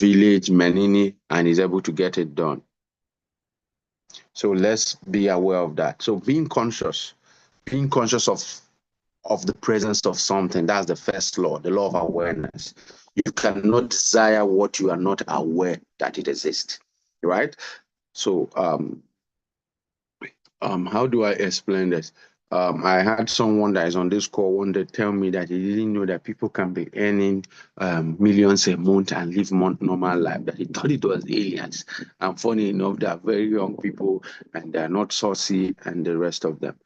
village, Menini, and is able to get it done. So let's be aware of that. So being conscious of the presence of something, that's the first law, the law of awareness. You cannot desire what you are not aware that it exists, right? So how do I explain this? I had someone that is on this call one day tell me that he didn't know that people can be earning millions a month and live normal life, that he thought it was aliens. And funny enough, they are very young people and they're not saucy and the rest of them.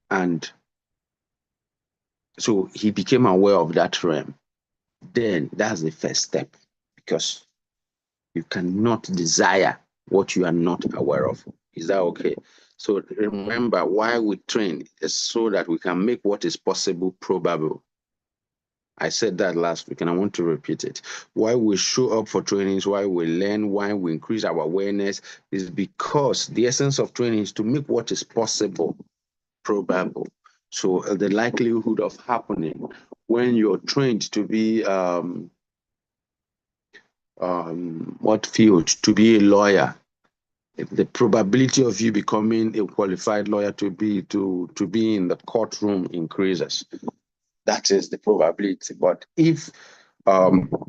And so he became aware of that realm. Then that's the first step, because you cannot desire what you are not aware of. Is that okay? So remember, why we train is so that we can make what is possible probable. I said that last week and I want to repeat it. Why we show up for trainings, why we learn, why we increase our awareness is because the essence of training is to make what is possible probable. So the likelihood of happening when you're trained to be what field? To be a lawyer. The probability of you becoming a qualified lawyer to be in the courtroom increases. That is the probability. But if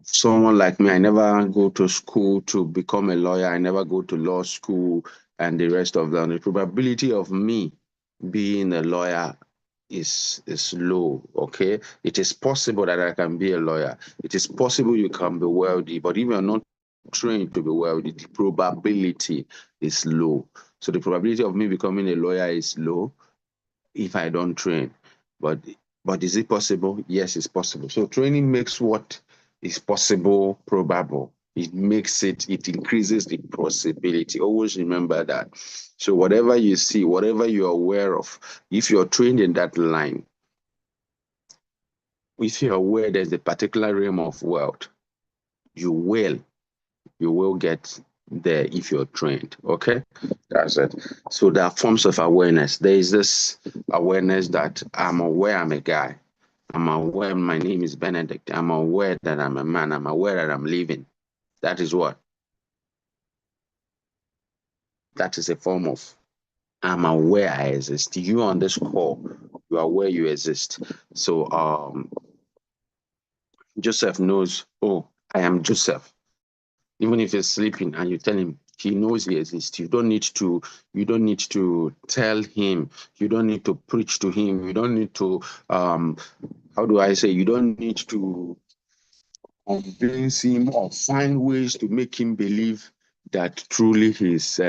someone like me, I never go to school to become a lawyer, I never go to law school and the rest of them, the probability of me being a lawyer is low. Okay, it is possible that I can be a lawyer. It is possible you can be wealthy, but if you're not trained to be wealthy, the probability is low. So the probability of me becoming a lawyer is low if I don't train. But is it possible? Yes, it's possible. So training makes what is possible probable. It increases the possibility. Always remember that. So whatever you see, whatever you're aware of, if you're trained in that line, if you're aware there's a particular realm of wealth, you will get there if you're trained. Okay, that's it. So there are forms of awareness. There is this awareness that I'm aware I'm a guy. I'm aware my name is Benedict. I'm aware that I'm a man. I'm aware that I'm living. That is what? That is a form of I'm aware I exist. You on this call, you are aware you exist. So Joseph knows, oh, I am Joseph. Even if he's sleeping and you tell him, he knows he exists. You don't need to tell him. You don't need to preach to him. You don't need to how do I say, you don't need to convince him or find ways to make him believe that truly he's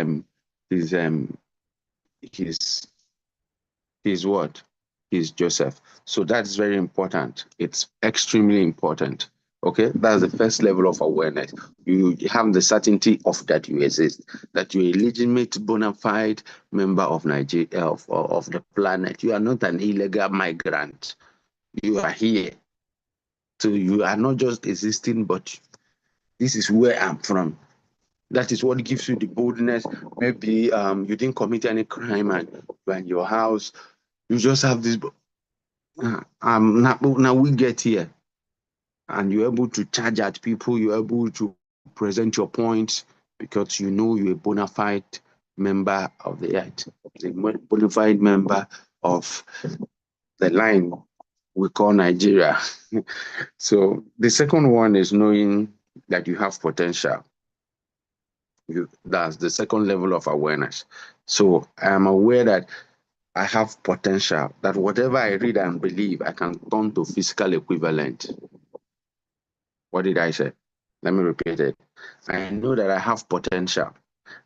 what? He's Joseph. So that's very important. It's extremely important. Okay, that's the first level of awareness. You have the certainty of that you exist, that you're a legitimate, bona fide member of Nigeria, of the planet. You are not an illegal migrant. You are here. So you are not just existing, but this is where I'm from. That is what gives you the boldness. Maybe you didn't commit any crime and you're in your house. You just have this. Now we get here, and you're able to charge at people. You're able to present your points because you know you're a bona fide member of the earth, a bona fide member of the line we call Nigeria. So the second one is knowing that you have potential. That's the second level of awareness. So I am aware that I have potential, that whatever I read and believe, I can turn to physical equivalent. What did I say? Let me repeat it. I know that I have potential.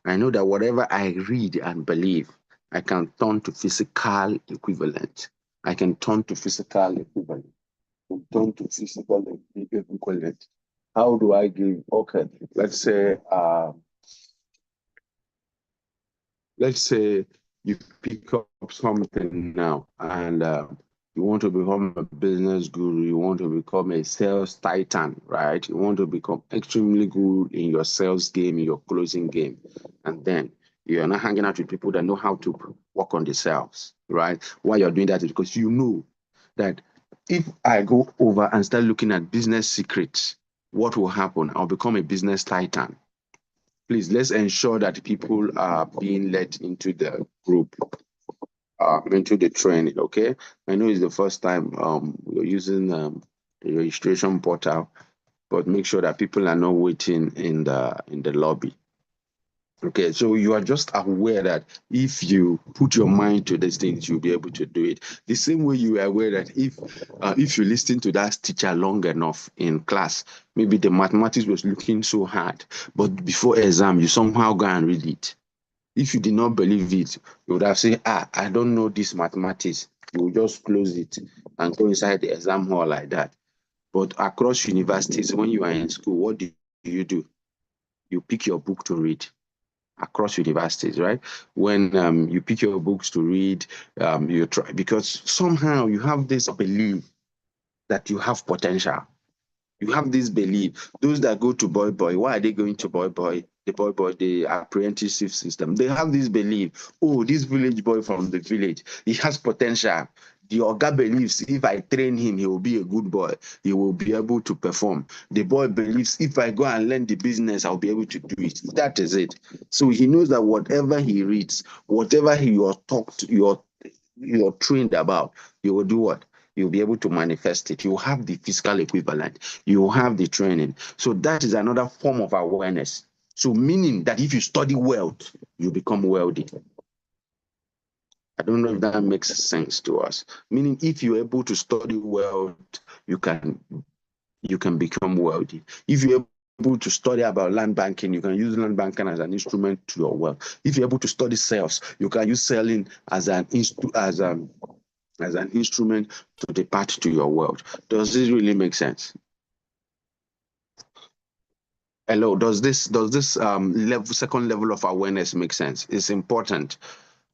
I know that whatever I read and believe, I can turn to physical equivalent. I can turn to physical equivalent. Turn to physical equivalent. How do I give? Okay, let's say you pick up something now and you want to become a business guru, you want to become a sales titan, right? You want to become extremely good in your sales game, in your closing game. And then you're not hanging out with people that know how to work on the sales, right? Why you're doing that is because you know that if I go over and start looking at business secrets, what will happen? I'll become a business titan. Please, let's ensure that people are being let into the group, into the training. Okay, I know it's the first time you're using the registration portal, but make sure that people are not waiting in the lobby. Okay, so you are just aware that if you put your mind to these things, you'll be able to do it. The same way you are aware that if you listen to that teacher long enough in class, maybe the mathematics was looking so hard, but before exam, you somehow go and read it. If you did not believe it, you would have said, I don't know this mathematics. You will just close it and go inside the exam hall like that. But across universities, when you are in school, what do you do? You pick your book to read across universities, right? When you pick your books to read, you try because somehow you have this belief that you have potential. You have this belief. Those that go to boy, why are they going to boy? The apprenticeship system. They have this belief. Oh, this village boy from the village, he has potential. The Oga believes if I train him, he will be a good boy. He will be able to perform. The boy believes if I go and learn the business, I'll be able to do it. That is it. So he knows that whatever he reads, whatever you are taught, you're trained about, you will do what? You'll be able to manifest it. You have the physical equivalent. You have the training. So that is another form of awareness. So meaning that if you study wealth, you become wealthy. I don't know if that makes sense to us. Meaning if you're able to study wealth, you can become wealthy. If you're able to study about land banking, you can use land banking as an instrument to your wealth. If you're able to study sales, you can use selling as an instrument to depart to your world. Does this really make sense? Hello, does this second level of awareness make sense? It's important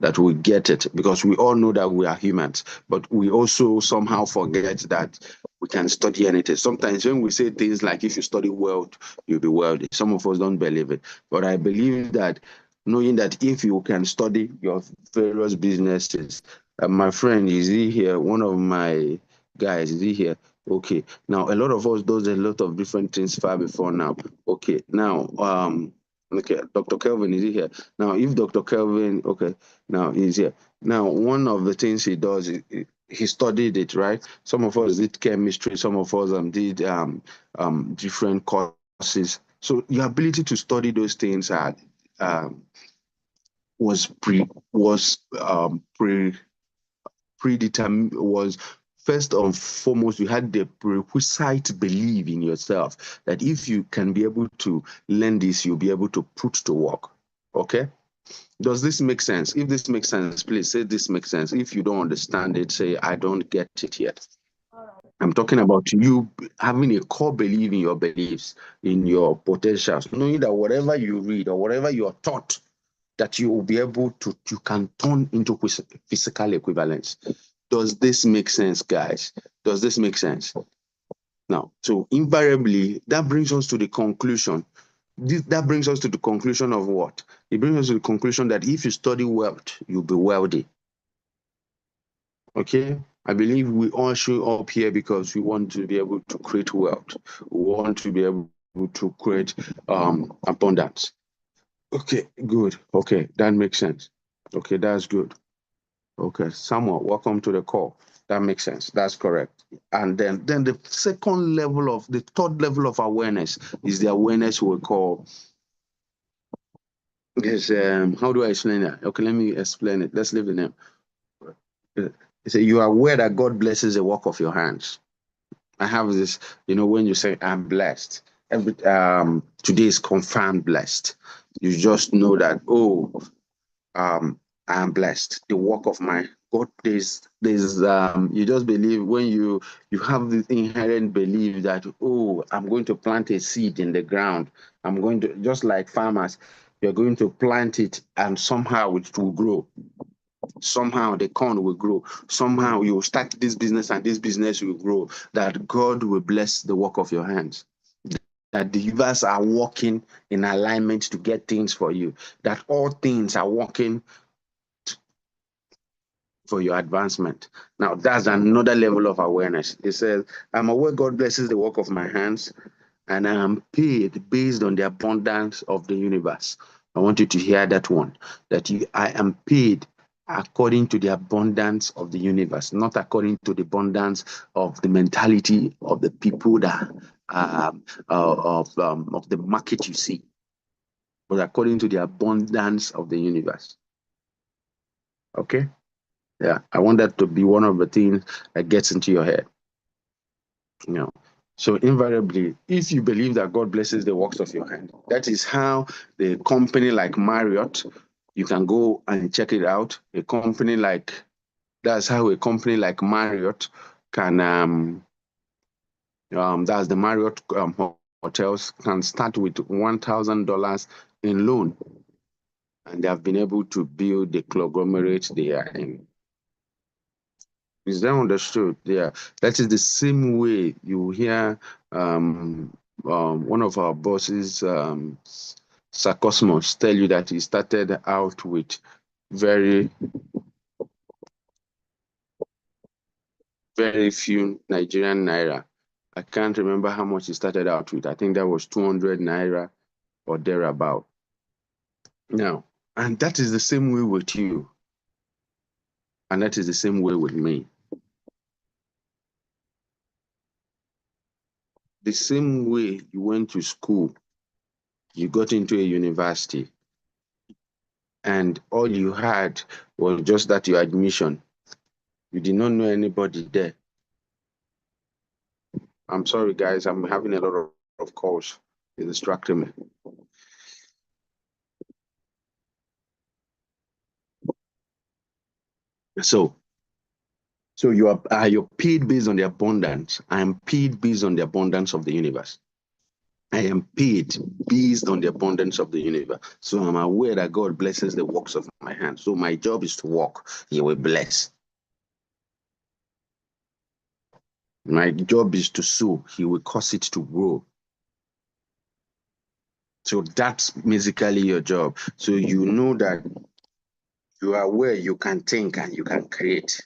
that we get it because we all know that we are humans, but we also somehow forget that we can study anything. Sometimes when we say things like if you study world, you'll be wealthy. Some of us don't believe it. But I believe that knowing that if you can study your various businesses, my friend, is he here? One of my guys, is he here? Okay. Now a lot of us does a lot of different things far before now. Okay. Now okay, Dr. Kelvin, is he here? Now if Dr. Kelvin, okay, now he's here. Now, one of the things he does, he studied it, right? Some of us did chemistry, some of us did different courses. So your ability to study those things um, was pre was pre predetermined was first and foremost you had the prerequisite belief in yourself that if you can be able to learn this, you'll be able to put to work. Okay. Does this make sense? If this makes sense, please say this makes sense. If you don't understand it, say I don't get it yet. I'm talking about you having a core belief in your beliefs, in your potentials, knowing that whatever you read or whatever you're taught, that you will be able to, you can turn into physical equivalence. Does this make sense, guys? Does this make sense? Now, so invariably, that brings us to the conclusion. That brings us to the conclusion of what? It brings us to the conclusion that if you study wealth, you'll be wealthy. Okay? I believe we all show up here because we want to be able to create wealth. We want to be able to create abundance. Okay, good. Okay, that makes sense. Okay, that's good. Okay, Samuel, welcome to the call. That makes sense. That's correct. And then the third level of awareness is the awareness we call is how do I explain that? Okay, let me explain it. Let's leave it name. So you are aware that God blesses the work of your hands. I have this, when you say I'm blessed, today is confirmed blessed. You just know that, um, I am blessed. The work of my God, there's you just believe when you have this inherent belief that, I'm going to plant a seed in the ground. I'm going to, just like farmers, you're going to plant it and somehow it will grow. Somehow the corn will grow. Somehow you will start this business and this business will grow. That God will bless the work of your hands. That the universe are working in alignment to get things for you. That all things are working for your advancement. Now, that's another level of awareness. It says, I'm aware God blesses the work of my hands. and I am paid based on the abundance of the universe. I want you to hear that one, I am paid according to the abundance of the universe, not according to the abundance of the mentality of the people that of the market you see, but according to the abundance of the universe. Okay? Yeah, I want that to be one of the things that gets into your head. You know. So invariably, if you believe that God blesses the works of your hand, that is how the company like Marriott, you can go and check it out. That's how a company like Marriott can that's the Marriott hotels can start with $1,000 in loan, and they have been able to build the conglomerate they are in. Is that understood? Yeah. That is the same way you hear one of our bosses, Sarcosmos, tell you that he started out with very, very few Nigerian naira. I can't remember how much he started out with. I think that was 200 naira or thereabout. Now, and that is the same way with you. And that is the same way with me. The same way you went to school, you got into a university, and all you had was just that your admission. You did not know anybody there. I'm sorry, guys, I'm having a lot of calls. It's distracting me. So you're paid based on the abundance. I am paid based on the abundance of the universe. I am paid based on the abundance of the universe. So I'm aware that God blesses the works of my hands. So my job is to work. He will bless. My job is to sow. He will cause it to grow. So that's basically your job. So you know that you are where you can think and you can create.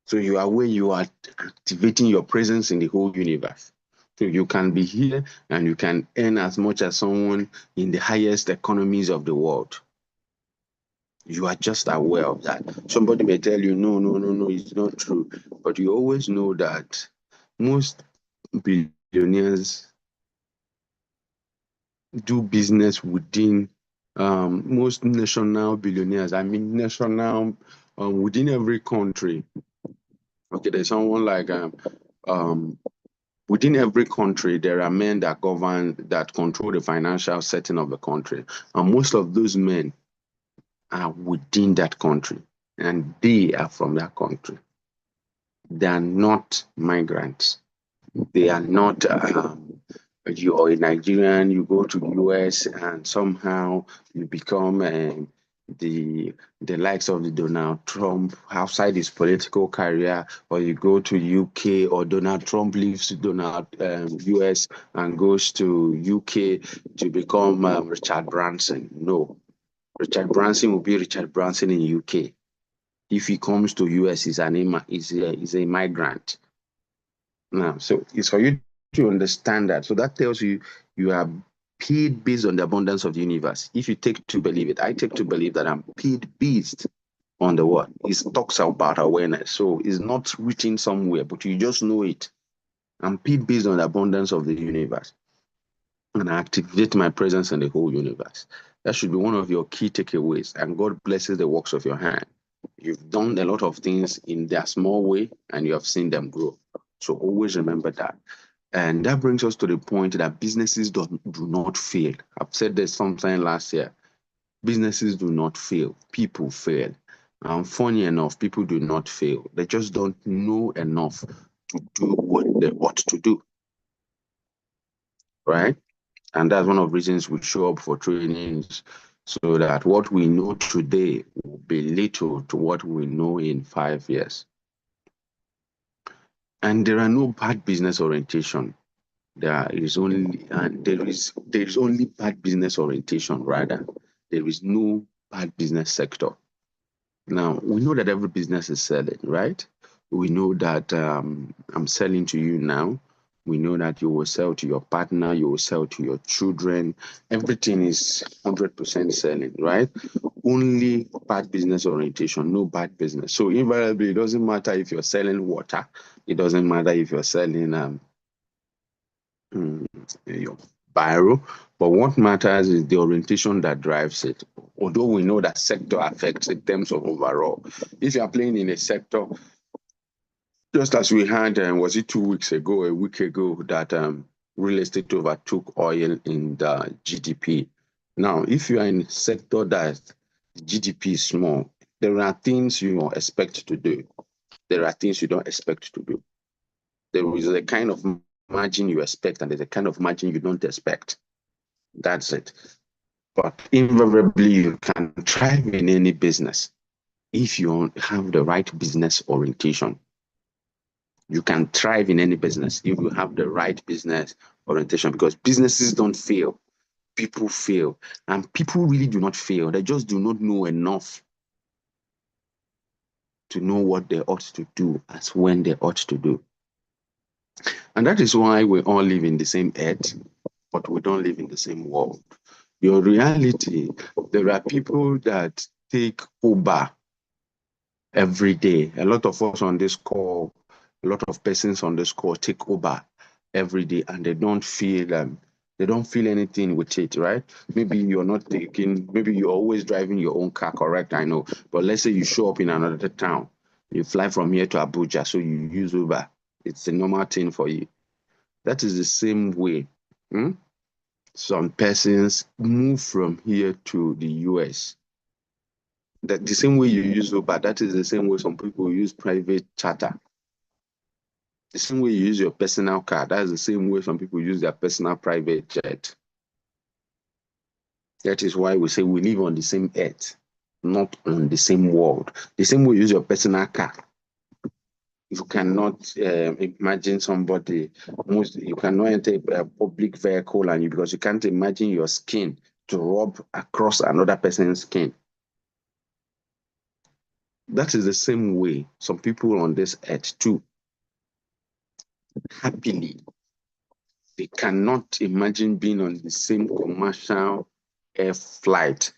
So you are where you are activating your presence in the whole universe. So you can be here and you can earn as much as someone in the highest economies of the world. You are just aware of that. Somebody may tell you, no, no, no, no, it's not true. But you always know that most billionaires do business within most national billionaires. I mean, national within every country. Okay, there's someone like um, within every country, there are men that govern, that control the financial setting of the country. And most of those men are within that country and they are from that country. They are not migrants. They are not, you are a Nigerian, you go to the US and somehow you become the likes of the Donald Trump outside his political career, or you go to UK, or Donald Trump leaves US and goes to UK to become Richard Branson. No, Richard Branson will be Richard Branson in UK. If he comes to US, he's a migrant. Now, so it's for you to understand that. So that tells you you are paid based on the abundance of the universe. If you take to believe it, I take to believe that I'm paid based on the what? It talks about awareness. So it's not written somewhere, but you just know it. I'm paid based on the abundance of the universe. And I activate my presence in the whole universe. That should be one of your key takeaways. And God blesses the works of your hand. You've done a lot of things in their small way and you have seen them grow. So always remember that. And that brings us to the point that businesses do not fail. I've said this sometime last year. Businesses do not fail. People fail. And funny enough, people do not fail. They just don't know enough to do what they ought to do. Right? And that's one of the reasons we show up for trainings, so that what we know today will be little to what we know in 5 years. And there are no bad business orientation. There is only bad business orientation, rather. There is no bad business sector. Now, we know that every business is selling, right? We know that I'm selling to you now. We know that you will sell to your partner, you will sell to your children. Everything is 100% selling, right? Only bad business orientation, no bad business. So invariably, it doesn't matter if you're selling water. It doesn't matter if you're selling your biro. But what matters is the orientation that drives it. Although we know that sector affects in terms of overall. If you are playing in a sector, just as we had, was it 2 weeks ago, a week ago, that real estate overtook oil in the GDP. Now, if you are in a sector that GDP is small, there are things you expect to do. There are things you don't expect to do. There is a kind of margin you expect, and there's a kind of margin you don't expect. That's it. But invariably, you can thrive in any business if you have the right business orientation. You can thrive in any business if you have the right business orientation, because businesses don't fail. People fail. And people really do not fail. They just do not know enough to know what they ought to do as when they ought to do. And that is why we all live in the same earth, but we don't live in the same world. Your reality, there are people that take Uber every day. A lot of us on this call, a lot of persons on this call take Uber every day, and they don't feel anything with it, right? Maybe you're not taking, maybe you're always driving your own car, correct? I know. But let's say you show up in another town, you fly from here to Abuja, so you use Uber. It's a normal thing for you. That is the same way. Some persons move from here to the US. That the same way you use Uber, that is the same way some people use private charter. The same way you use your personal car, that's the same way some people use their personal private jet. That is why we say we live on the same earth, not on the same world. The same way you use your personal car. You cannot imagine somebody, you cannot enter a public vehicle because you can't imagine your skin to rub across another person's skin. That is the same way some people on this earth too, happily, they cannot imagine being on the same commercial air flight,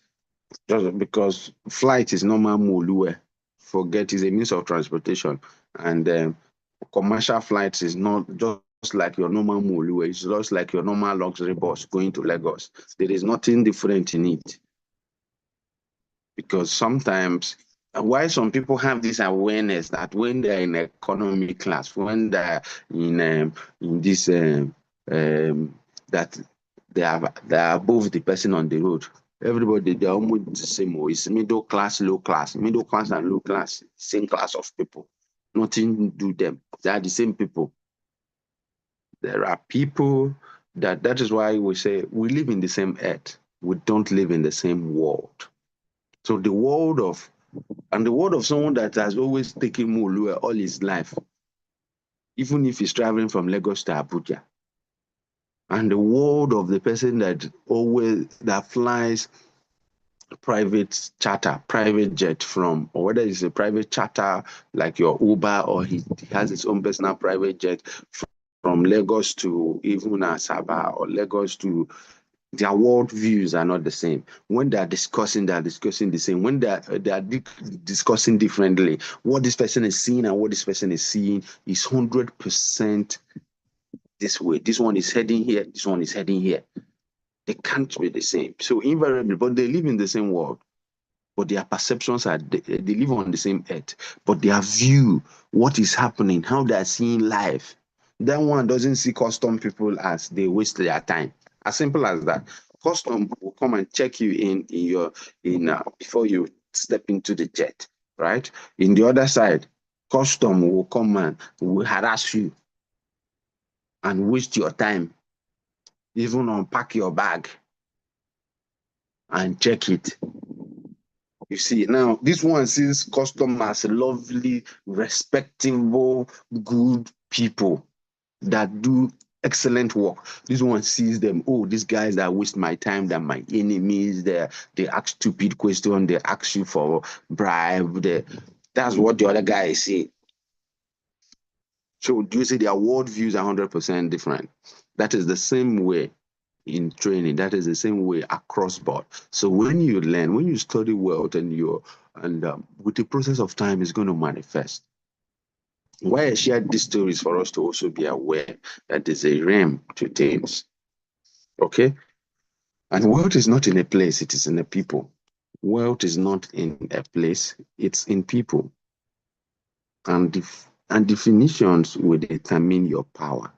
just because flight is normal Molue. Forget, is a means of transportation, and commercial flights is not just like your normal Molue. It's just like your normal luxury bus going to Lagos. There is nothing different in it, because sometimes why some people have this awareness that when they're in economy class, when they're in this that they are above the person on the road, everybody, they're almost the same. It's middle class, low class, middle class and low class, same class of people. Nothing do them. They are the same people. There are people that is why we say we live in the same earth. We don't live in the same world. So the world of someone that has always taken Mulua all his life, even if he's traveling from Lagos to Abuja, and the world of the person that flies private charter, private jet from, or whether it's a private charter like your Uber, or he has his own personal private jet from Lagos to even Asaba, or Lagos to, their world views are not the same. When they're discussing the same. When they're discussing differently, what this person is seeing and what this person is seeing is 100% this way. This one is heading here, this one is heading here. They can't be the same. So invariably, but they live in the same world. But their perceptions they live on the same earth. But their view, what is happening, how they're seeing life, that one doesn't see custom people as they waste their time. As simple as that. Custom will come and check you in before you step into the jet, right? In the other side, custom will come and will harass you and waste your time, even unpack your bag and check it. You see, now this one sees custom as lovely, respectable, good people that do excellent work. This one sees them, oh, these guys that waste my time, they're my enemies, they ask stupid questions, they ask you for bribe. That's what the other guy is saying. So do you see their worldviews are 100% different? That is the same way in training. That is the same way across board. So when you learn, when you study wealth and with the process of time, it's going to manifest. Why I shared these stories for us to also be aware that there's a realm to things. Okay? And wealth is not in a place, it is in a people. Wealth is not in a place, it's in people. And definitions will determine your power.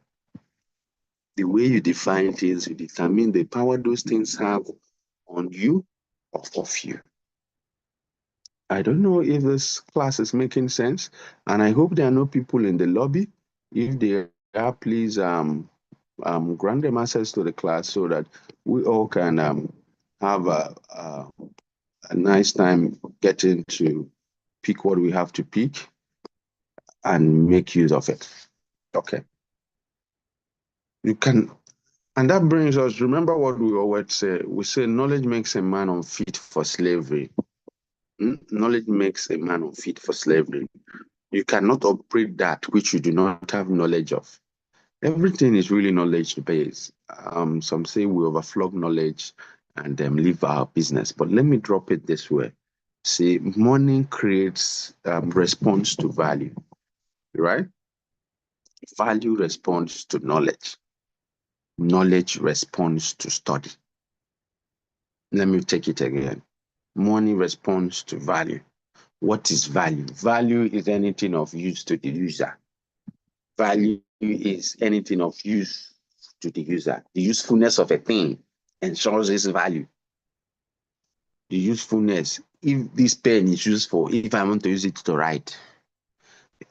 The way you define things will determine the power those things have on you or off you. I don't know if this class is making sense, and I hope there are no people in the lobby. If there are, please grant them access to the class so that we all can have a nice time getting to pick what we have to pick and make use of it. Okay. You can, and that brings us, remember what we always say. We say knowledge makes a man unfit for slavery. Knowledge makes a man unfit for slavery. You cannot operate that which you do not have knowledge of. Everything is really knowledge based. Some say we overflow knowledge and leave our business. But let me drop it this way. See, money creates response to value, right? Value responds to knowledge. Knowledge responds to study. Let me take it again. Money responds to value. What is value? Value is anything of use to the user. Value is anything of use to the user. The usefulness of a thing ensures its value. The usefulness, if this pen is useful, if I want to use it to write.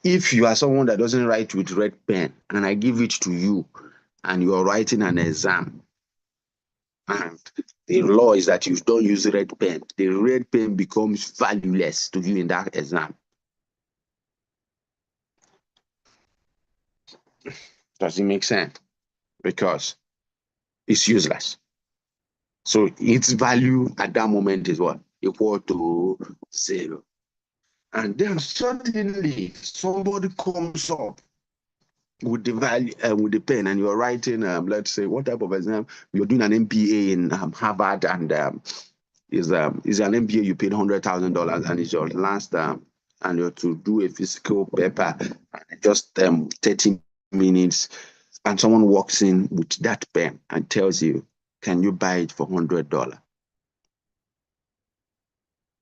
If you are someone that doesn't write with red pen and I give it to you and you are writing an exam and the law is that you don't use red pen, the red pen becomes valueless to you in that exam. Does it make sense? Because it's useless. So its value at that moment is what? Equal to 0. And then suddenly somebody comes up with the value with the pen, and you're writing, let's say, what type of exam? You're doing an MBA in Harvard, and is an MBA you paid $100,000, and it's your last and you're to do a physical paper, just 30 minutes, and someone walks in with that pen and tells you, "Can you buy it for $100?"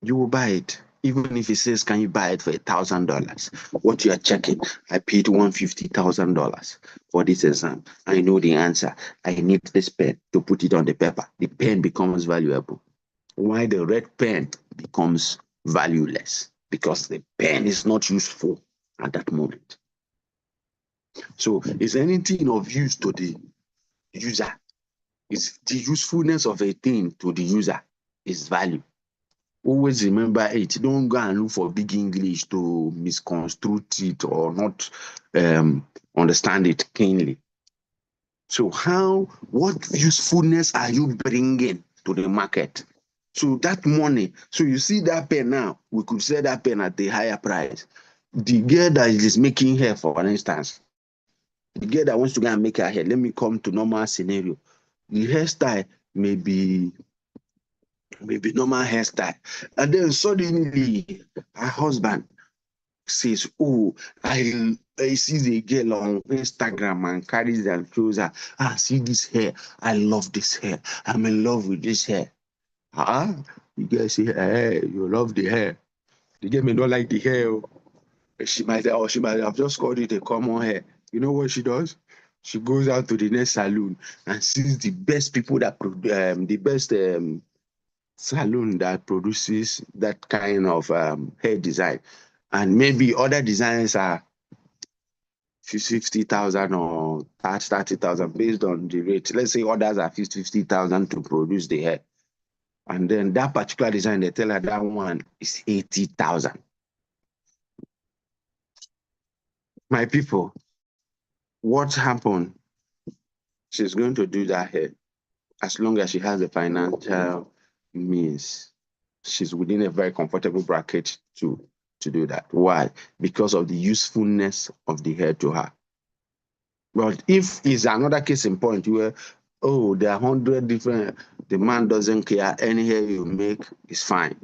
You will buy it. Even if it says, "Can you buy it for $1,000?" What you are checking, I paid $150,000 for this exam. I know the answer. I need this pen to put it on the paper. The pen becomes valuable. Why the red pen becomes valueless? Because the pen is not useful at that moment. So is anything of use to the user? Is the usefulness of a thing to the user is value. Always remember it. Don't go and look for big English to misconstrue it or not understand it keenly. So what usefulness are you bringing to the market? So that money, so you see that pen now, we could sell that pen at a higher price. The girl that is making hair, for instance, the girl that wants to go and make her hair, let me come to normal scenario. The hairstyle may be normal hairstyle. And then suddenly her husband says, "Oh, I see a girl on Instagram and carries and shows her, see this hair. I love this hair. I'm in love with this hair." You guys say, "Hey, you love the hair." The girl may not like the hair. She might have just called it a common hair. You know what she does? She goes out to the next salon and sees the best people that the best salon that produces that kind of hair design. And maybe other designs are 50,000 or 30,000 based on the rate. Let's say others are 50,000 to produce the hair. And then that particular design, they tell her that one is 80,000. My people, what happened? She's going to do that hair as long as she has the financial means. She's within a very comfortable bracket to do that. Why? Because of the usefulness of the hair to her. But if it's another case in point where, oh, there are 100 different, the man doesn't care, any hair you make is fine.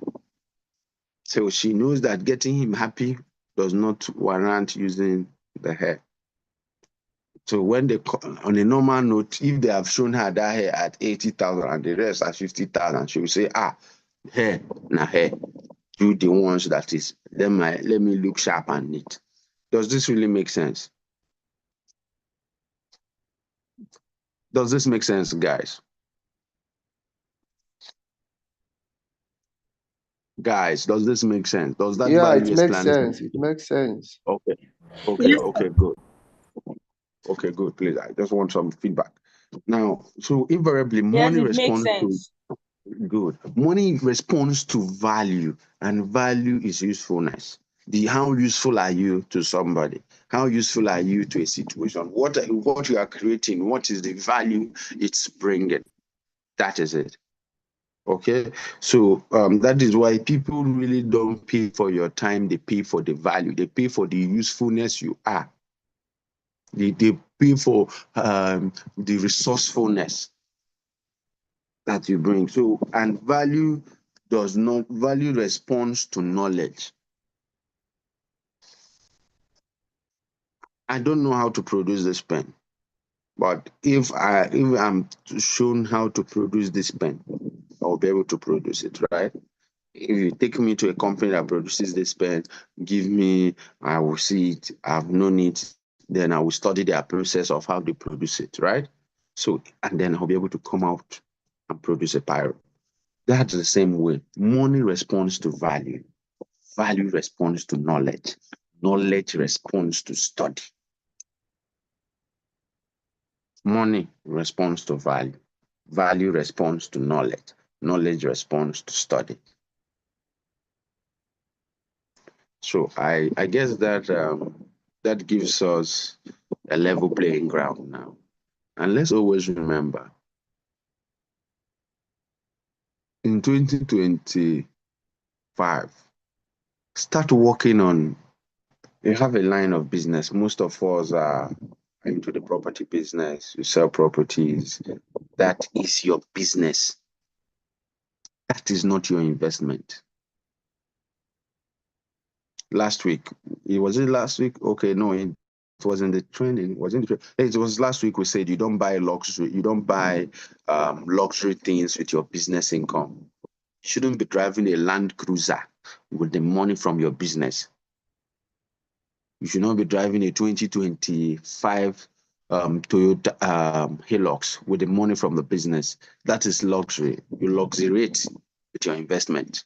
So she knows that getting him happy does not warrant using the hair. So when they, on a normal note, if they have shown her that hair at 80,000 and the rest at 50,000, she will say, hair, na hair. Do the ones that is, let me look sharp and neat. Does this really make sense? Does this make sense, guys? Guys, does this make sense? Does that Yeah, value it makes explanation? sense. It makes sense. Okay, Yes, good. Okay, good. Please, I just want some feedback. Now, so invariably, yes, money it makes responds to sense. good. Money responds to value, and value is usefulness. How useful are you to somebody? How useful are you to a situation? What you are creating? What is the value it's bringing? That is it. Okay, so that is why people really don't pay for your time. They pay for the value. They pay for the usefulness you are. They pay for the resourcefulness that you bring. So, and value responds to knowledge. I don't know how to produce this pen, but if I'm shown how to produce this pen, I'll be able to produce it, right? If you take me to a company that produces this pen, give me, I will see it, I've known it, then I will study their process of how they produce it, right? So, and then I'll be able to come out and produce a pyro. That's the same way. Money responds to value. Value responds to knowledge. Knowledge responds to study. Money responds to value. Value responds to knowledge. Knowledge responds to study. So I guess that that gives us a level playing ground now. And let's always remember, in 2025, start working on, you have a line of business. Most of us are into the property business. You sell properties. That is your business. That is not your investment. Last week, was it last week? Okay, no, it was in the training. It was last week we said you don't buy luxury, you don't buy luxury things with your business income. You shouldn't be driving a Land Cruiser with the money from your business. You should not be driving a 2025 Toyota Hilux with the money from the business. That is luxury. You luxuriate with your investment.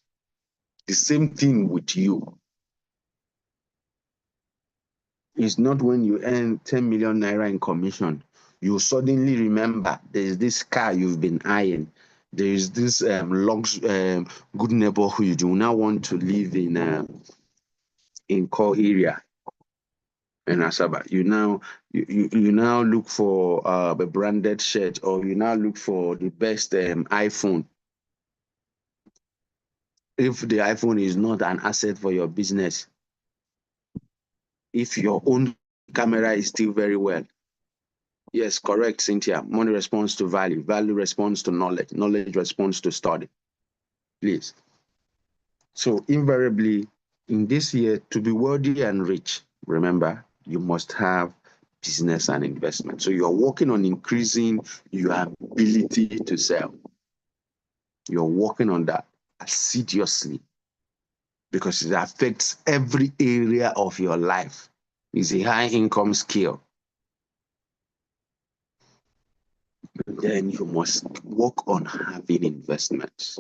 The same thing with you. It's not when you earn 10 million naira in commission, you suddenly remember there's this car you've been eyeing. There is this good neighborhood. You now want to live in core area in Asaba. You now look for a branded shirt, or you now look for the best iPhone. If the iPhone is not an asset for your business, if your own camera is still very well. Yes, correct, Cynthia. Money responds to value. Value responds to knowledge. Knowledge responds to study. Please. So invariably, in this year, to be wealthy and rich, remember, you must have business and investment. So you're working on increasing your ability to sell. You're working on that assiduously because it affects every area of your life. It's a high income skill. Then you must work on having investments.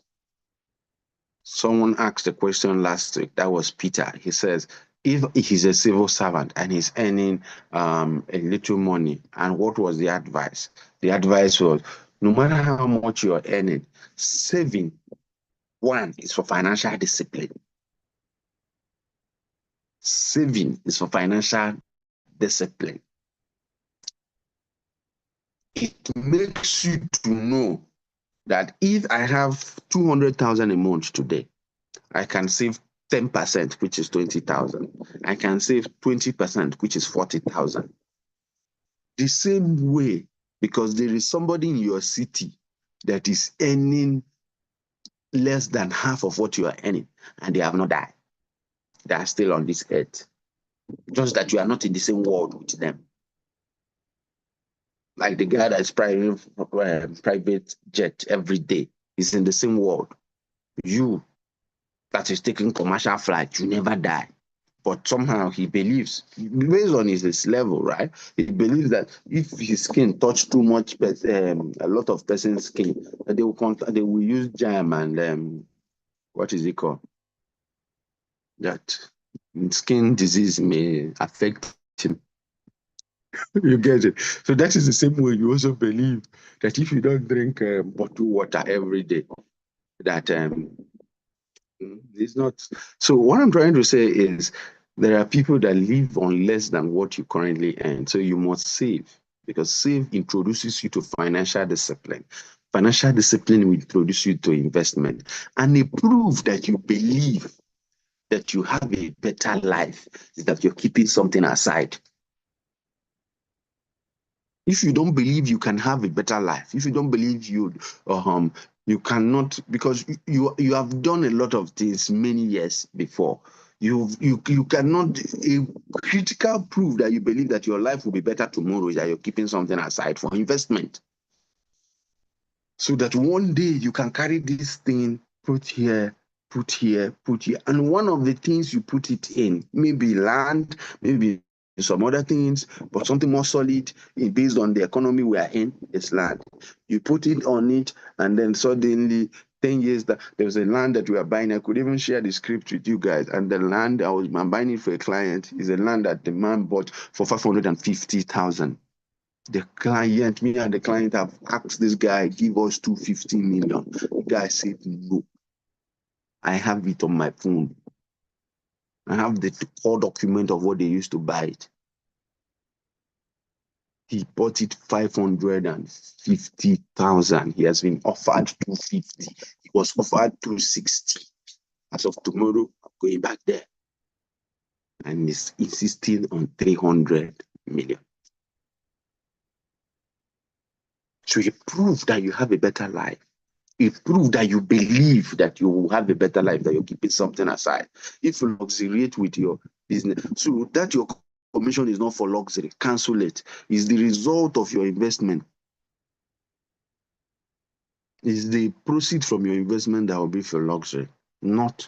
Someone asked a question last week. That was Peter. He says, if he's a civil servant and he's earning a little money, and what was the advice? The advice was, no matter how much you're earning, saving, one, is for financial discipline. Saving is for financial discipline. It makes you to know that if I have 200,000 a month today, I can save 10%, which is 20,000. I can save 20%, which is 40,000. The same way, because there is somebody in your city that is earning less than half of what you are earning, and they have not died. They are still on this earth. Just that you are not in the same world with them. Like the guy that's private jet every day is in the same world. You that is taking commercial flight, you never die. But somehow he believes, based on his level, right? He believes that if his skin touch too much, a lot of person's skin, they will use jam and what is it called? That skin disease may affect him. You get it? So that is the same way you also believe that if you don't drink bottled water every day, that it's not. So what I'm trying to say is there are people that live on less than what you currently earn. So you must save, because save introduces you to financial discipline. Financial discipline will introduce you to investment, and a proof that you believe that you have a better life is that you're keeping something aside. If you don't believe you can have a better life, if you don't believe you cannot, because you have done a lot of things many years before. You cannot, a critical proof that you believe that your life will be better tomorrow is that you're keeping something aside for investment. So that one day you can carry this thing, put here, put here, put here. And one of the things you put it in, maybe land, maybe some other things, but something more solid based on the economy we are in is land. You put it on it, and then suddenly 10 years that there was a land that we are buying. I could even share the script with you guys. And the land I'm buying it for a client is a land that the man bought for 550,000. The client, me and the client have asked this guy, give us 250 million. The guy said, no. I have it on my phone. I have the core document of what they used to buy it. He bought it 550,000. He has been offered 250. He was offered 260. As of tomorrow, I'm going back there. And he's insisting on 300 million. So you prove that you have a better life. It proves that you believe that you will have a better life, that you're keeping something aside. If you luxuriate with your business, so that your commission is not for luxury, cancel it. It's the result of your investment. It's the proceed from your investment that will be for luxury, not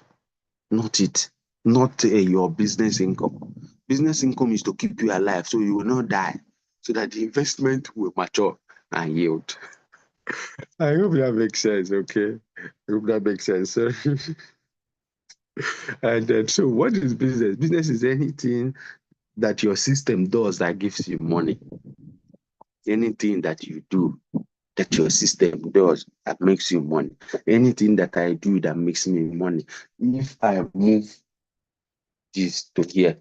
it, not your business income. Business income is to keep you alive so you will not die, so that the investment will mature and yield. I hope that makes sense, okay? I hope that makes sense. So, and then, so what is business? Business is anything that your system does that gives you money. Anything that you do that your system does that makes you money. Anything that I do that makes me money. If I move this to here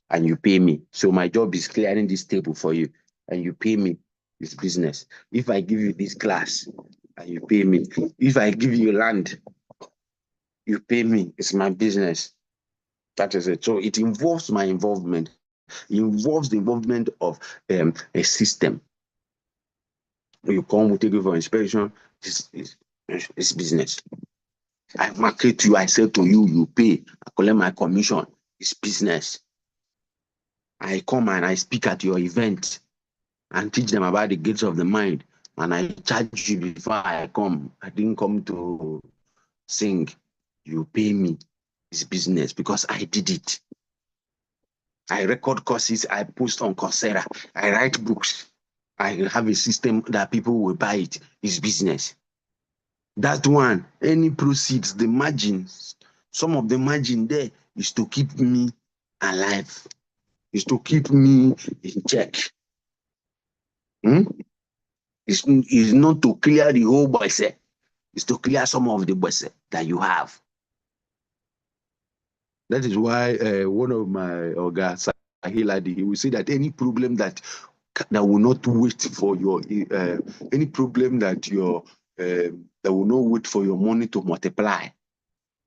and you pay me, so my job is clearing this table for you and you pay me, it's business. If I give you this glass and you pay me, if I give you land, you pay me, it's my business. That is it. So it involves my involvement. It involves the involvement of a system. You come, we take you for inspection, it's business. I market you, I sell to you, you pay, I collect my commission, it's business. I come and I speak at your event and teach them about the gates of the mind, and I charge you before I come. I didn't come to sing. You pay me, it's business because I did it. I record courses, I post on Coursera, I write books. I have a system that people will buy it. It's business. That one, any proceeds, the margins, some of the margin there is to keep me alive, is to keep me in check. It's not to clear the whole boise, it's to clear some of the boise that you have. That is why one of my Oga Sahiladi, he will say that any problem that will not wait for your any problem that that will not wait for your money to multiply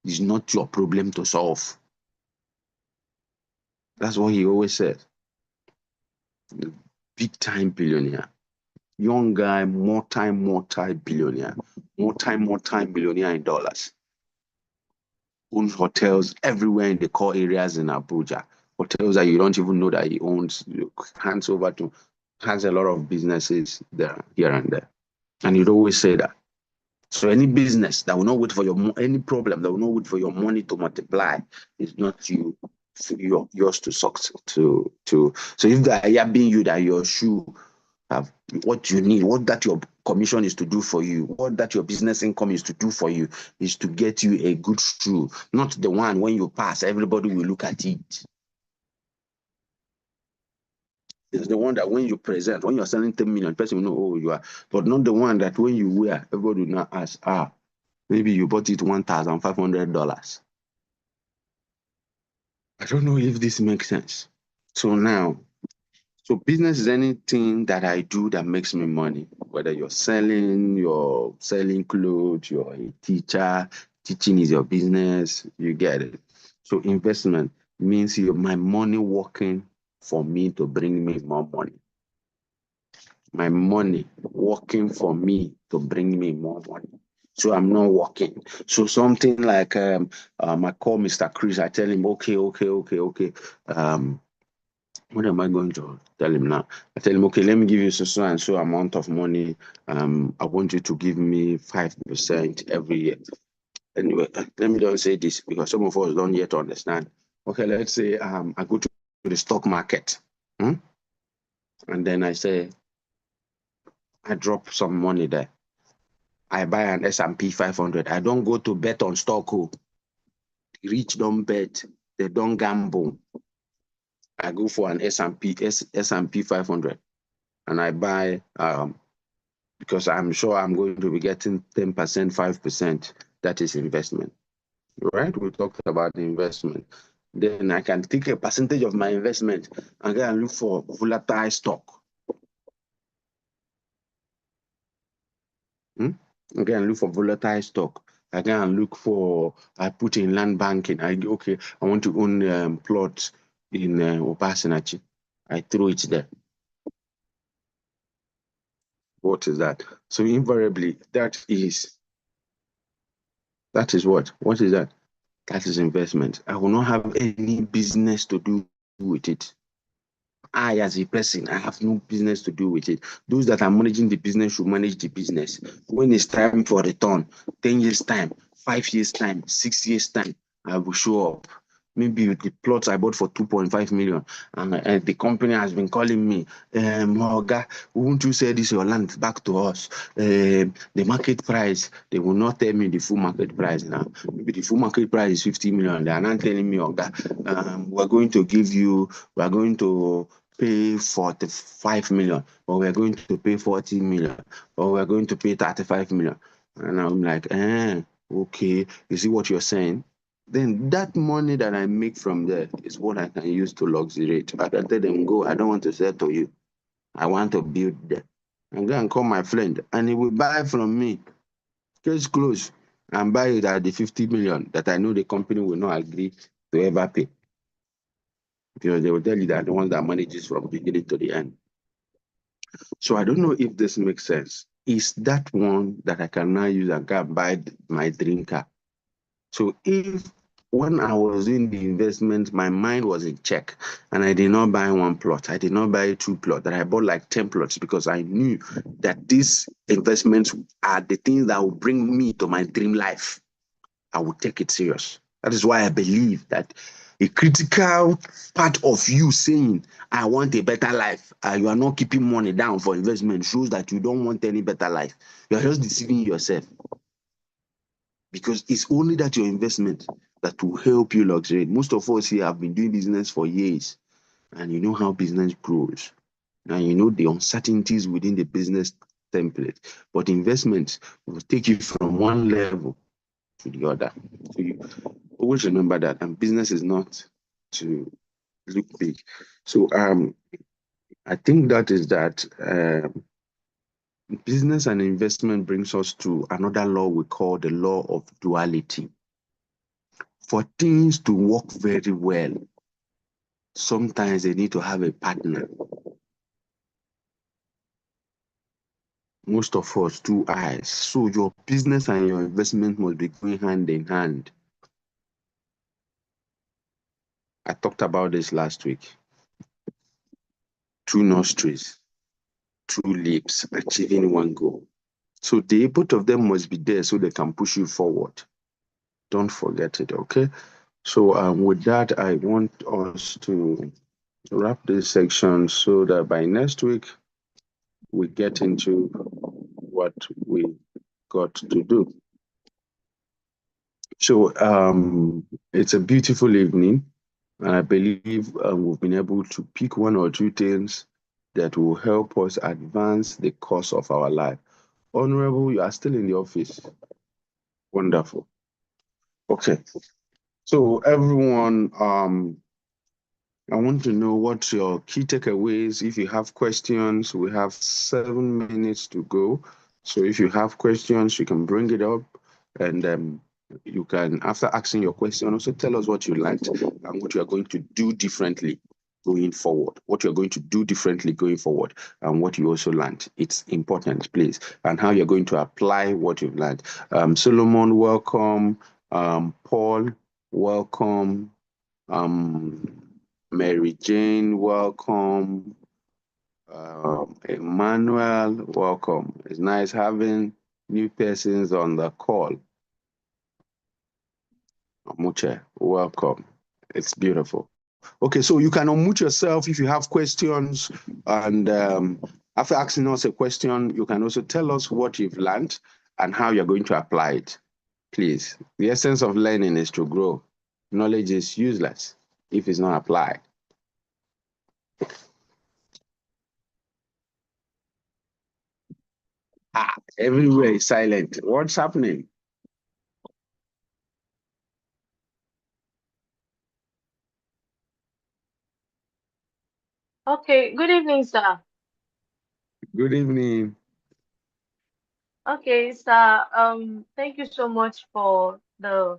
is not your problem to solve. That's what he always says. big time billionaire. Young guy, multi-billionaire, multi-millionaire in dollars. Owns hotels everywhere in the core areas in Abuja. Hotels that you don't even know that he owns. Has a lot of businesses there, here and there. And you'd always say that. So any business that will not wait for any problem that will not wait for your money to multiply is not yours to succeed to. So if that being you that your shoe have what you need, what that your commission is to do for you, what that your business income is to do for you, is to get you a good shoe, not the one when you pass, everybody will look at it. It's the one that when you present, when you're selling 10 million, person will know who you are, but not the one that when you wear, everybody will not ask, maybe you bought it $1,500. I don't know if this makes sense. So business is anything that I do that makes me money. Whether you're selling clothes, you're a teacher, teaching is your business, you get it. So investment means my money working for me to bring me more money. My money working for me to bring me more money. So I'm not working. So something like I call Mr. Chris, I tell him, okay. What am I going to tell him now? I tell him, okay, let me give you so and so amount of money. I want you to give me 5% every year. Anyway, let me just say this because some of us don't yet understand. Okay, let's say I go to the stock market, and then I drop some money there. I buy an S&P 500. I don't go to bet on stock. Rich don't bet. They don't gamble. I go for an S&P 500, and I buy because I'm sure I'm going to be getting 10%, 5%. That is investment, right? We talked about the investment. Then I can take a percentage of my investment and go and look for volatile stock. Again, look for volatile stock. Again, I put in land banking. I want to own plots in Obasinachi. I throw it there. What is that? So invariably, that is what? What is that? That is investment. I will not have any business to do with it. I, as a person, I have no business to do with it. Those that are managing the business should manage the business. When it's time for return, 10 years' time, 5 years' time, 6 years' time, I will show up. Maybe the plots I bought for 2.5 million, and the company has been calling me, Morga, won't you sell this your land back to us? The market price, they will not tell me the full market price now. Maybe the full market price is 50 million. They are not telling me, Morga, we're going to pay 45 million, or we're going to pay 40 million, or we're going to pay 35 million. And I'm like, okay, you see what you're saying? Then that money that I make from there is what I can use to luxuriate. I can tell them, go, I don't want to sell to you. I want to build there. And go and call my friend, and he will buy from me, case close, and buy it at the 50 million that I know the company will not agree to ever pay. Because they will tell you that the ones that manages from beginning to the end. So I don't know if this makes sense. Is that one that I can now use and go buy my dream car? So if when I was in the investment, my mind was in check and I did not buy one plot, I did not buy 2 plots, that I bought like 10 plots because I knew that these investments are the things that will bring me to my dream life, I would take it serious. That is why I believe that a critical part of you saying, I want a better life, you are not keeping money down for investment, shows that you don't want any better life. You are just deceiving yourself. Because it's only that your investment that will help you luxuriate. Most of us here have been doing business for years, and you know how business grows. And you know the uncertainties within the business template. But investments will take you from one level to the other. So you always remember that. And business is not to look big. So I think that is that. Business and investment brings us to another law we call the law of duality. For things to work very well, sometimes they need to have a partner. Most of us, two eyes. So your business and your investment must be going hand in hand. I talked about this last week. Two nostrils, two lips, achieving one goal. So both of them must be there so they can push you forward. Don't forget it, okay? So with that, I want us to wrap this section so that by next week, we get into what we got to do. So it's a beautiful evening, and I believe we've been able to pick one or two things that will help us advance the course of our life. Honorable, you are still in the office. Wonderful. Okay. So everyone, I want to know what your key takeaways. If you have questions, we have 7 minutes to go. So if you have questions, you can bring it up, and you can, after asking your question, also tell us what you liked and what you are going to do differently going forward. What you're going to do differently going forward, and what you also learned. It's important, please, and how you're going to apply what you've learned. Solomon, welcome. Paul, welcome. Mary Jane, welcome. Emmanuel, welcome. It's nice having new persons on the call. Muche, welcome. It's beautiful. Okay, so you can unmute yourself if you have questions. And after asking us a question, you can also tell us what you've learned and how you're going to apply it. Please, the essence of learning is to grow. Knowledge is useless if it's not applied. Everywhere is silent. What's happening? Okay, good evening, sir. Good evening. Okay, sir, thank you so much for the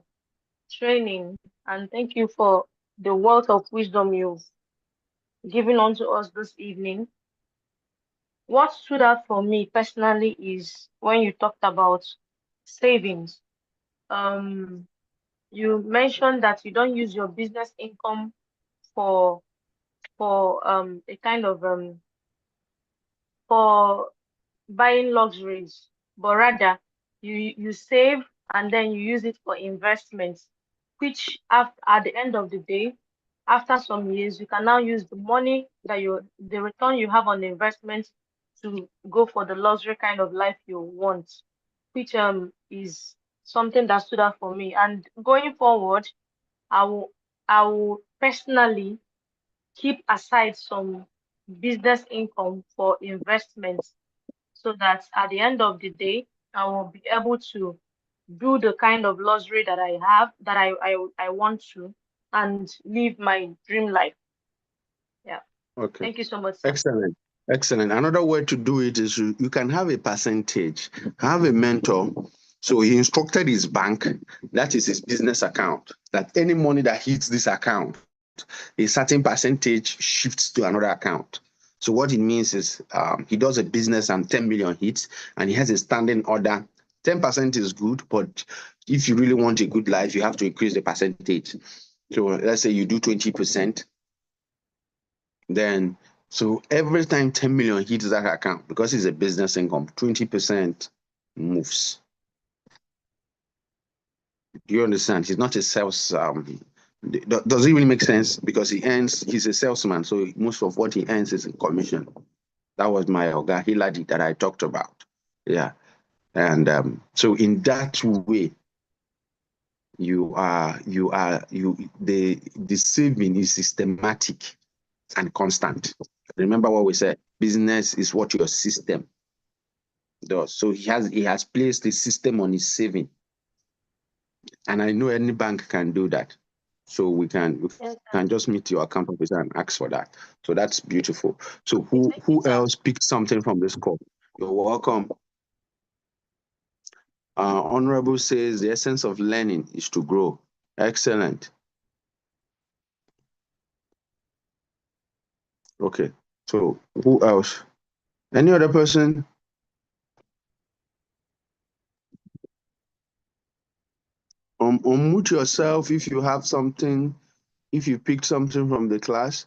training and thank you for the wealth of wisdom you've given unto us this evening. What stood out for me personally is when you talked about savings. Um, you mentioned that you don't use your business income for a kind of for buying luxuries, but rather you save and then you use it for investments, which at the end of the day, after some years, you can now use the money that the return you have on the investment to go for the luxury kind of life you want, which is something that stood out for me. And going forward, I will I will personally keep aside some business income for investments so that at the end of the day, I will be able to do the kind of luxury that I have, that I want to, and live my dream life. Yeah. Okay. Thank you so much, sir. Excellent. Excellent. Another way to do it is you can have a percentage, have a mentor. So he instructed his bank, that is his business account, that any money that hits this account, a certain percentage shifts to another account. So what it means is he does a business and 10 million hits and he has a standing order. 10% is good, but if you really want a good life, you have to increase the percentage. So let's say you do 20%, then so every time 10 million hits that account, because it's a business income, 20% moves. Do you understand? He's not a sales. Does it really make sense? Because he's a salesman, so most of what he earns is in commission. That was my Oga Hiladi that I talked about. Yeah. And so in that way, the saving is systematic and constant. Remember what we said, business is what your system does. So he has placed the system on his saving. And I know any bank can do that. So we can Yes, sir. just meet your account officer and ask for that. So that's beautiful. So Okay, who thank you, who sir. else picked something from this call? You're welcome. Honorable says the essence of learning is to grow. Excellent. Okay. So who else? Any other person? unmute yourself if you have something, if you picked something from the class.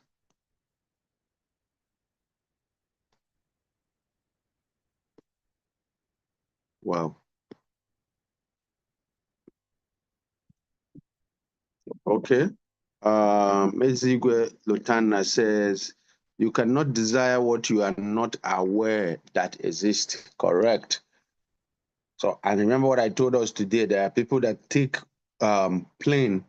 Wow. Okay. Ezigwe Lutana says, you cannot desire what you are not aware that exists. Correct. So, and remember what I told us today, there are people that take plane,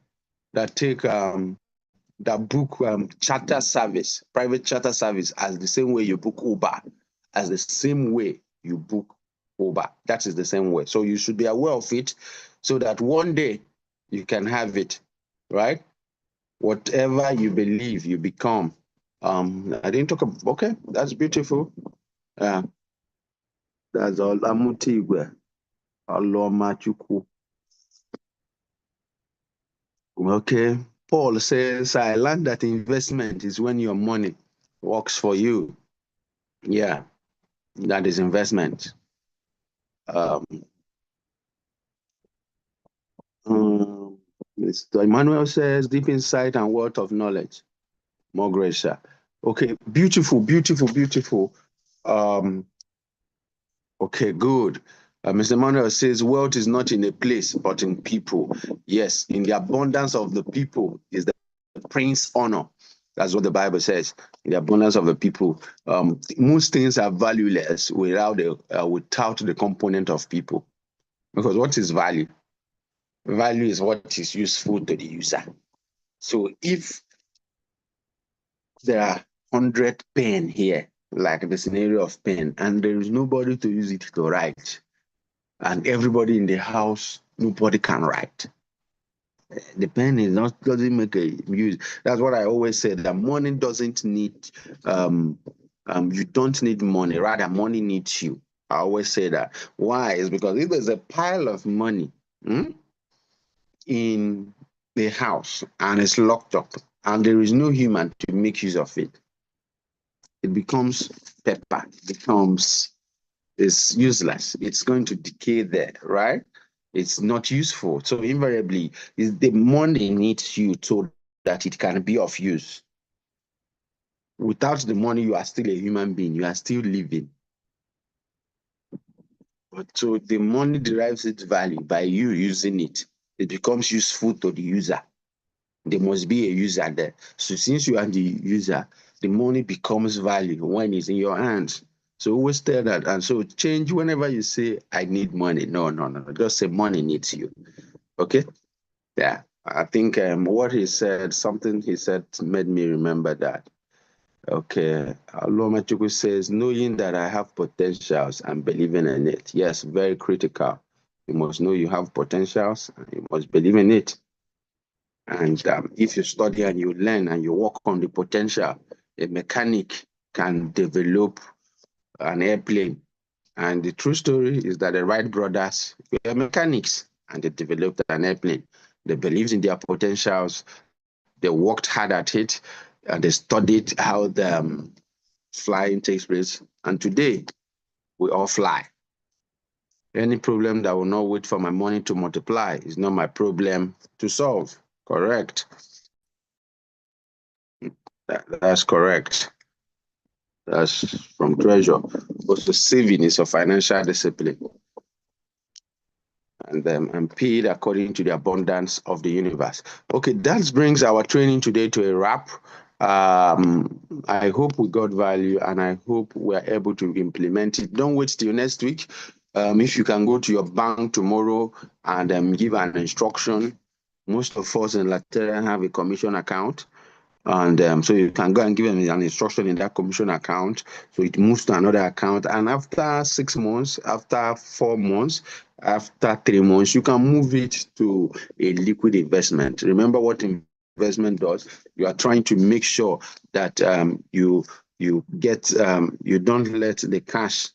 that take that book charter service, private charter service, as the same way you book Uber, as the same way you book Uber. That is the same way. So you should be aware of it so that one day you can have it, right? Whatever you believe, you become. I didn't talk about, okay, that's beautiful. That's all. Amutigwe. Alomachukwu. Okay. Paul says, I learned that investment is when your money works for you. Yeah, that is investment. Mr. Emmanuel says, deep insight and wealth of knowledge. More grace, sir. Okay, beautiful, beautiful, beautiful. Okay, good. Mr. Emmanuel says, wealth is not in a place, but in people. Yes, in the abundance of the people is the prince honor. That's what the Bible says. In the abundance of the people, most things are valueless without the component of people. Because what is value? Value is what is useful to the user. So if there are 100 pen here, like the scenario of pen, and there is nobody to use it to write, and everybody in the house, nobody can write. The pen is not doesn't make a use. That's what I always say. That money doesn't need you don't need money. Rather, money needs you. I always say that. Why? Is because if there's a pile of money in the house and it's locked up, and there is no human to make use of it, it becomes paper. It becomes it's useless. It's going to decay there, right? It's not useful. So invariably, is the money needs you so that it can be of use. Without the money, you are still a human being. You are still living. But so the money derives its value by you using it. It becomes useful to the user. There must be a user there. So since you are the user, the money becomes value when it's in your hands. So always tell that. And so change whenever you say, I need money. No. Just say money needs you. Okay? Yeah. I think what he said, something he said made me remember that. Okay. Alomachuku says, knowing that I have potentials and believing in it. Yes, very critical. You must know you have potentials and you must believe in it. And if you study and you learn and you work on the potential, a mechanic can develop an airplane. And the true story is that the Wright brothers were mechanics and they developed an airplane. They believed in their potentials. They worked hard at it. And they studied how the flying takes place. And today, we all fly. Any problem that will not wait for my money to multiply is not my problem to solve. Correct. That's correct. That's from treasure. Also, saving is a financial discipline. And paid according to the abundance of the universe. Okay, that brings our training today to a wrap. I hope we got value and I hope we're able to implement it. Don't wait till next week. If you can go to your bank tomorrow and give an instruction. Most of us in Latin have a commission account. And so you can go and give them an instruction in that commission account. So it moves to another account. And after 6 months, after 4 months, after 3 months, you can move it to a liquid investment. Remember what investment does? You are trying to make sure that you get you don't let the cash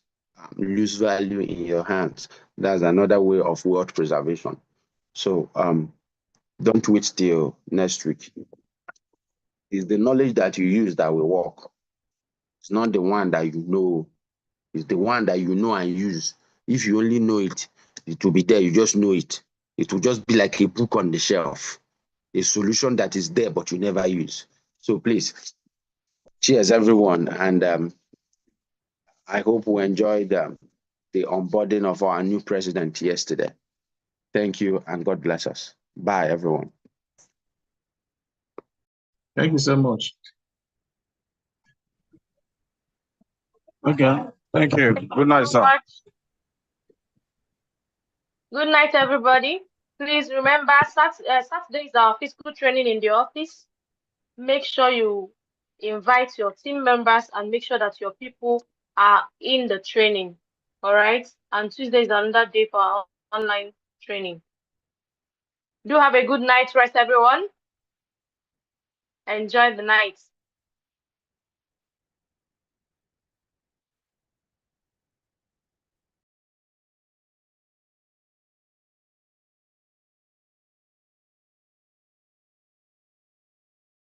lose value in your hands. That's another way of wealth preservation. So don't wait till next week. It's the knowledge that you use that will work. It's not the one that you know. It's the one that you know and use. If you only know it, it will be there. You just know it. It will just be like a book on the shelf, a solution that is there, but you never use. So please, cheers, everyone. And I hope we enjoyed the onboarding of our new president yesterday. Thank you, and God bless us. Bye, everyone. Thank you so much. Okay, thank you. Good night, sir. Good night, everybody. Please remember, Saturday is our physical training in the office. Make sure you invite your team members and make sure that your people are in the training. All right. And Tuesday is another day for our online training. Do have a good night rest, everyone. Enjoy the night.